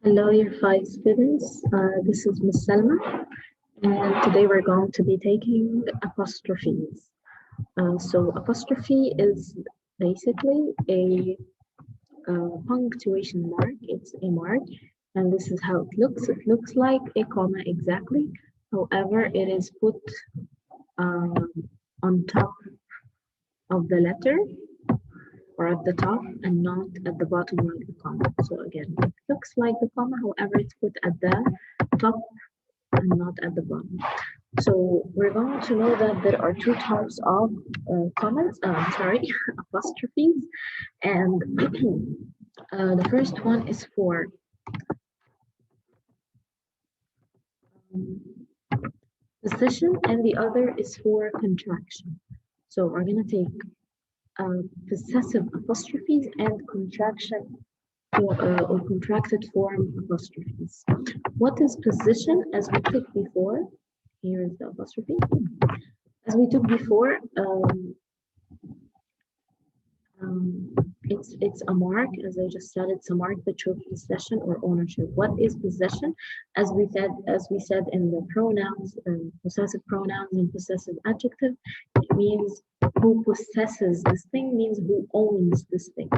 Hello, year five students. This is Miss Selma, and today we're going to be taking apostrophes. So apostrophe is basically a punctuation mark. It's a mark, and this is how it looks. It looks like a comma exactly. However, it is put um, on top of the letter or at the top and not at the bottom like the comma. So again, it looks like the comma, however, it's put at the top and not at the bottom. So we're going to know that there are two types of apostrophes, and the first one is for um, position, and the other is for contraction. So we're gonna take possessive apostrophes and or contracted form apostrophes. What is position? As we took before, here is the apostrophe. As we took before, it's a mark, as I just said, it's a mark that shows possession or ownership. What is possession? As we said in the pronouns, possessive pronouns and possessive adjective, it means who possesses this thing, means who owns this thing.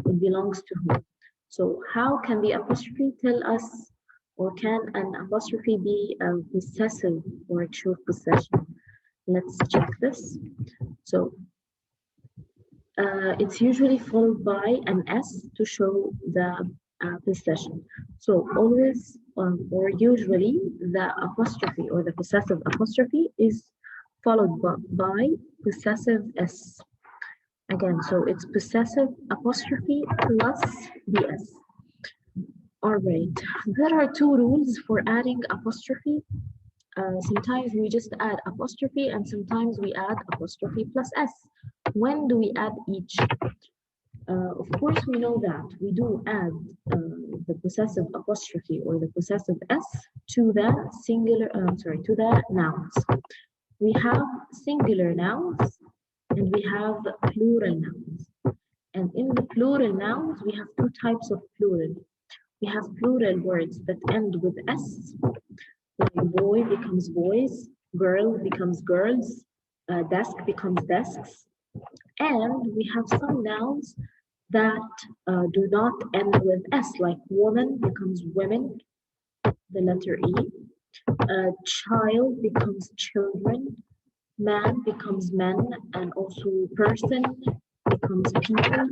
It belongs to whom. So how can the apostrophe tell us, or can an apostrophe be possessive or show possession? Let's check this. So it's usually followed by an S to show the possession. So always or usually the apostrophe or the possessive apostrophe is followed by possessive S. Again, so it's possessive apostrophe plus the S. All right, there are two rules for adding apostrophe. Sometimes we just add apostrophe and sometimes we add apostrophe plus S. When do we add each? Of course, we know that we do add the possessive apostrophe or the possessive S to the to the nouns. We have singular nouns and we have plural nouns. And in the plural nouns, we have two types of plural. We have plural words that end with S, like boy becomes boys, girl becomes girls, desk becomes desks. And we have some nouns that do not end with S, like woman becomes women, the letter E. Child becomes children, man becomes men, and also person becomes people,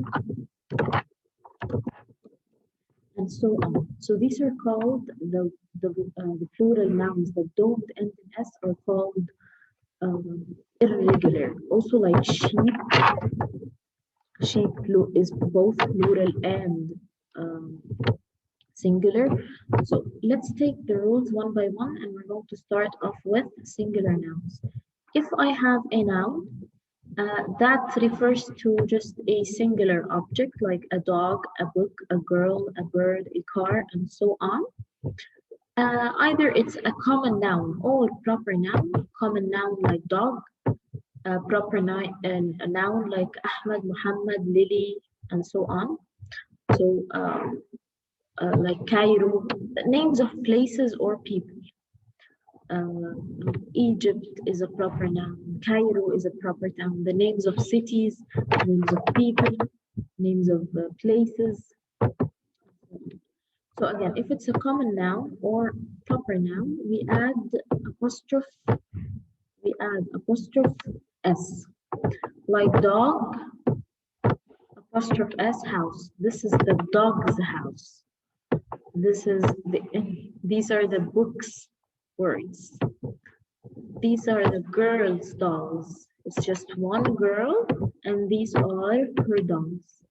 and so on. So these are called the plural nouns that don't end in S are called irregular. Also, like sheep, sheep is both plural and singular. So let's take the rules one by one, and we're going to start off with singular nouns. If I have a noun that refers to just a singular object, like a dog, a book, a girl, a bird, a car, and so on, either it's a common noun or proper noun. Common noun like dog, proper noun and a noun like Ahmed, Muhammad, Lily, and so on. So like Cairo, names of places or people. Egypt is a proper noun. Cairo is a proper noun. The names of cities, names of people, names of places. So again, if it's a common noun or proper noun, we add apostrophe S. Like dog, apostrophe S, house. This is the dog's house. These are the books words. These are the girl's dolls. It's just one girl, and these are her dolls.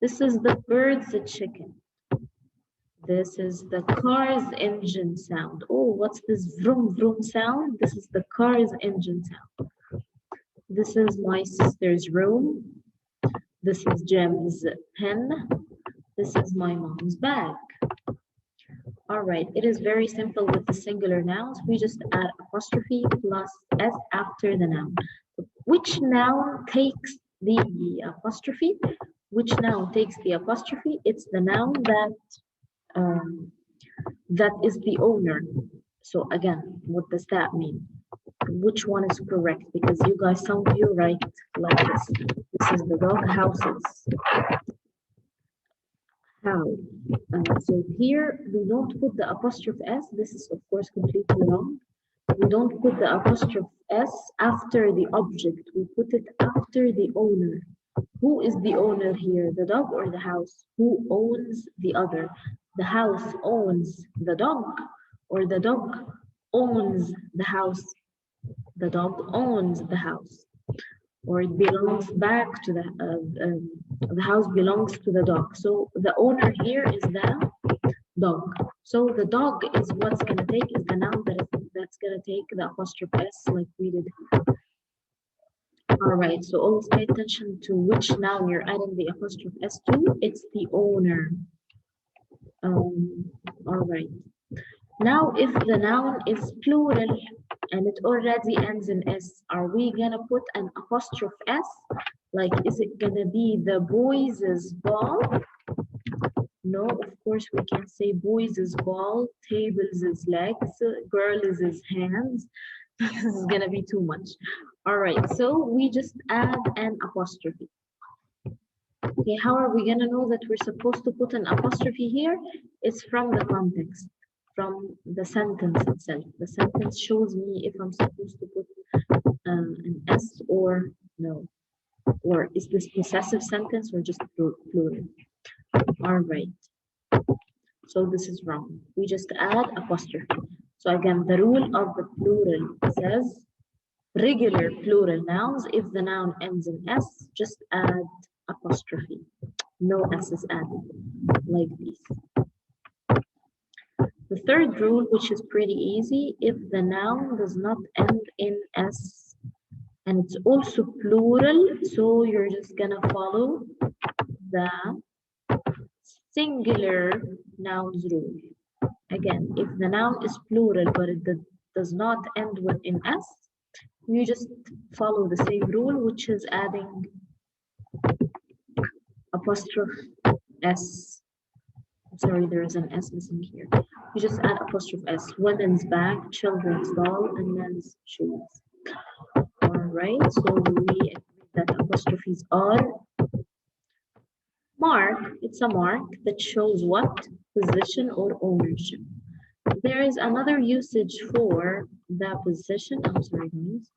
This is the bird's chicken. This is the car's engine sound. Oh, what's this vroom vroom sound? This is the car's engine sound. This is my sister's room. This is Jem's pen. This is my mom's bag. All right, it is very simple with the singular nouns. We just add apostrophe plus S after the noun. Which noun takes the apostrophe? Which noun takes the apostrophe? It's the noun that That is the owner. So again, what does that mean? Which one is correct? Because you guys, some of you write like this. This is the dog houses. How? So here we don't put the apostrophe s. This is of course completely wrong. We don't put the apostrophe s after the object. We put it after the owner. Who is the owner here? The dog or the house? Who owns the other? The house owns the dog, or the dog owns the house? The dog owns the house, or it belongs back to the house belongs to the dog. So the owner here is the dog. So the dog is what's gonna take is the noun that's gonna take the apostrophe s like we did. All right, so always pay attention to which noun you're adding the apostrophe s to. It's the owner. All right. Now, if the noun is plural and it already ends in s, are we gonna put an apostrophe s? Like, is it gonna be the boys' ball? No, of course we can say boys' ball, tables' legs, girls' hands. This is gonna be too much. All right, so we just add an apostrophe. Okay, how are we gonna know that we're supposed to put an apostrophe here? It's from the context, from the sentence itself. The sentence shows me if I'm supposed to put an S or no. Or is this possessive sentence or just plural? All right. So this is wrong. We just add apostrophe. So again, the rule of the plural says regular plural nouns, if the noun ends in S, just add apostrophe. No S is added, like this. The third rule, which is pretty easy, if the noun does not end in S, and it's also plural, so you're just gonna follow the singular nouns rule. Again, if the noun is plural but it does not end with in S, you just follow the same rule, which is adding apostrophe S. I'm sorry, there is an S missing here. You just add apostrophe S. Women's bag, children's doll, and men's shoes. All right, so we agree that apostrophes are mark. It's a mark that shows what? Position or ownership. There is another usage for the position. I'm sorry, guys.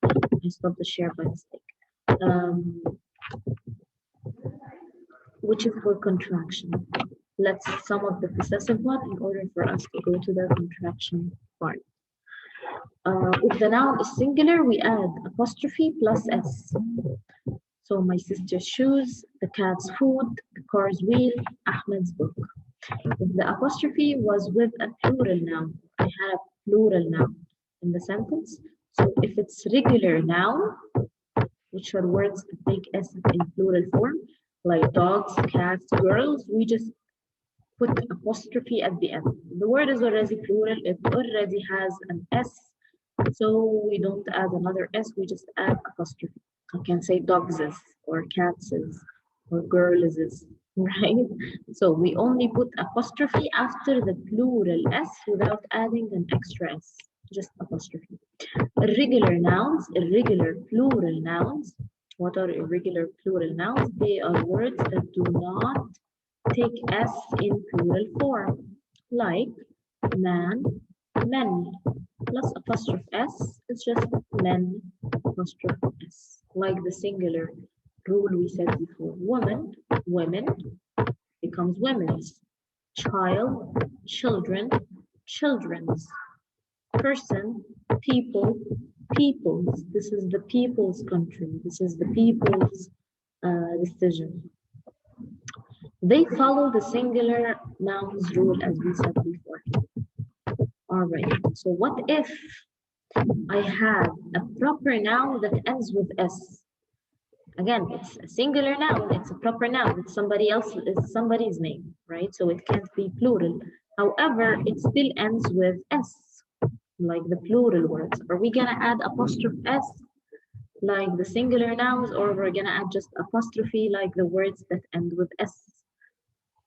I stopped the share by mistake. Which is for contraction. Let's sum up the possessive one in order for us to go to the contraction part. If the noun is singular, we add apostrophe plus S. So my sister's shoes, the cat's food, the car's wheel, Ahmed's book. If the apostrophe was with a plural noun, I had a plural noun in the sentence. So if it's regular noun, which are words that take S in plural form, like dogs, cats, girls, we just put apostrophe at the end. The word is already plural, it already has an S, so we don't add another S, we just add apostrophe. I can say dogses or catses or girlses, right? So we only put apostrophe after the plural S without adding an extra S, just apostrophe. Irregular nouns, irregular plural nouns. What are irregular plural nouns? They are words that do not take S in plural form, like man, men, plus apostrophe S, it's just men, apostrophe S. Like the singular rule we said before, woman, women, becomes women's, child, children, children's, person, people, people's. This is the people's country. This is the people's decision. They follow the singular nouns rule as we said before. All right, so what if I have a proper noun that ends with S? Again, it's a singular noun, it's a proper noun, it's somebody else, it's somebody's name, right? So it can't be plural. However, it still ends with S, like the plural words. Are we gonna add apostrophe S like the singular nouns, or we're gonna add just apostrophe like the words that end with S?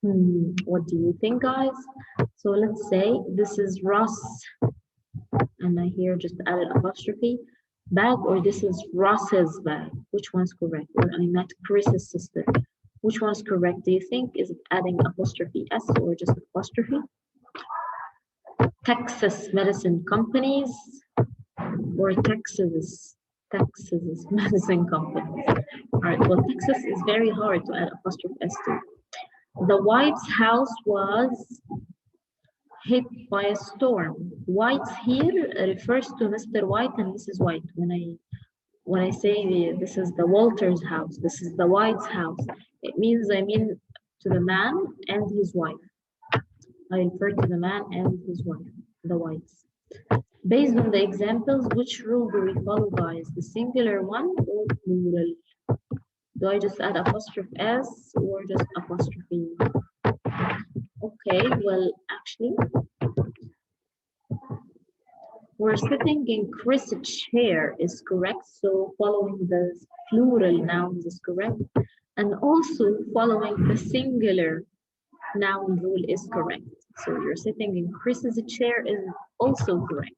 What do you think, guys? So let's say this is Ross, and I here just added apostrophe bag, or this is Ross's bag. Which one's correct? Or I met Chris's sister. Which one's correct? Do you think is it adding apostrophe S or just apostrophe? Texas medicine companies or Texas medicine companies. All right. Well, Texas is very hard to add apostrophe S to. The White House was hit by a storm. White here refers to Mr. White and Mrs. White. When I say this is the Walters house, this is the White's house, it means I mean to the man and his wife. I refer to the man and his wife, the Whites. Based on the examples, which rule do we follow, guys? The singular one or plural? Do I just add apostrophe S or just apostrophe? Okay, well, actually, we're sitting in Chris's chair is correct, so following the plural nouns is correct, and also following the singular noun rule is correct. So you're sitting in Chris's chair is also correct.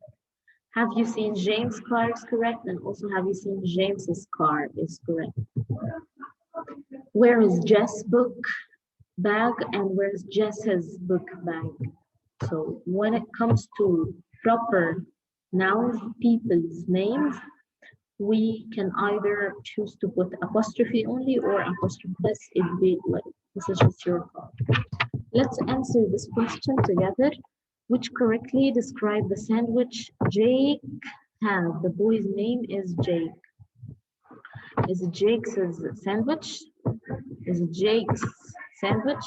Have you seen James' car is correct, and also have you seen James's car is correct. Where is Jess' book bag and where's Jess's book bag? So when it comes to proper nouns, people's names, we can either choose to put apostrophe only or apostrophe S. It'd be like, this is just your call. Let's answer this question together. Which correctly describe the sandwich Jake had? The boy's name is Jake. Is it Jake's sandwich? Is it Jake's sandwich?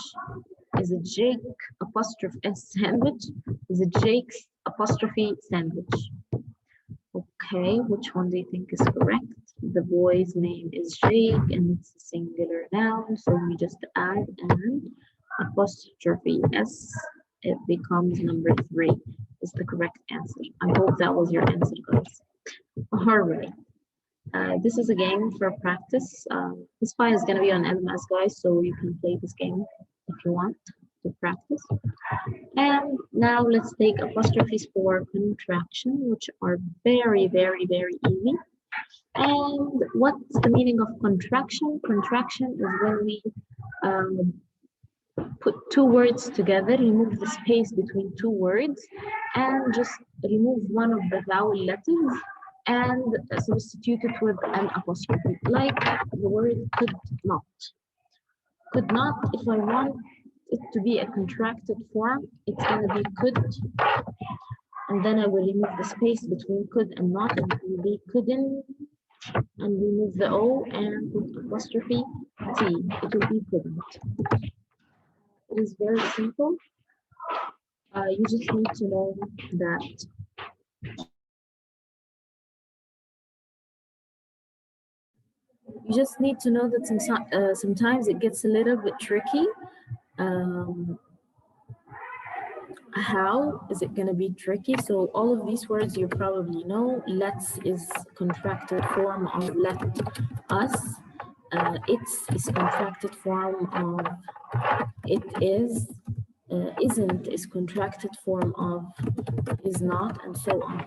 Is it Jake apostrophe S sandwich? Is it Jake's apostrophe sandwich? Okay, which one do you think is correct? The boy's name is Jake and it's a singular noun, so we just add an apostrophe S. It becomes number 3 is the correct answer. I hope that was your answer, guys. All right. This is a game for practice. This file is going to be on LMS, guys, so you can play this game if you want to practice. And now let's take apostrophes for contraction, which are very, very, very easy. And what's the meaning of contraction? Contraction is when we put two words together, remove the space between two words, and just remove one of the vowel letters and substitute it with an apostrophe, like the word could not. Could not, if I want it to be a contracted form, it's going to be could, and then I will remove the space between could and not, and it will be couldn't, and remove the O and put apostrophe T. It will be couldn't. It is very simple. You just need to know that sometimes it gets a little bit tricky. How is it going to be tricky? So all of these words you probably know. Let's is contracted form of let us. It's is contracted form of it is. Isn't is contracted form of is not, and so on.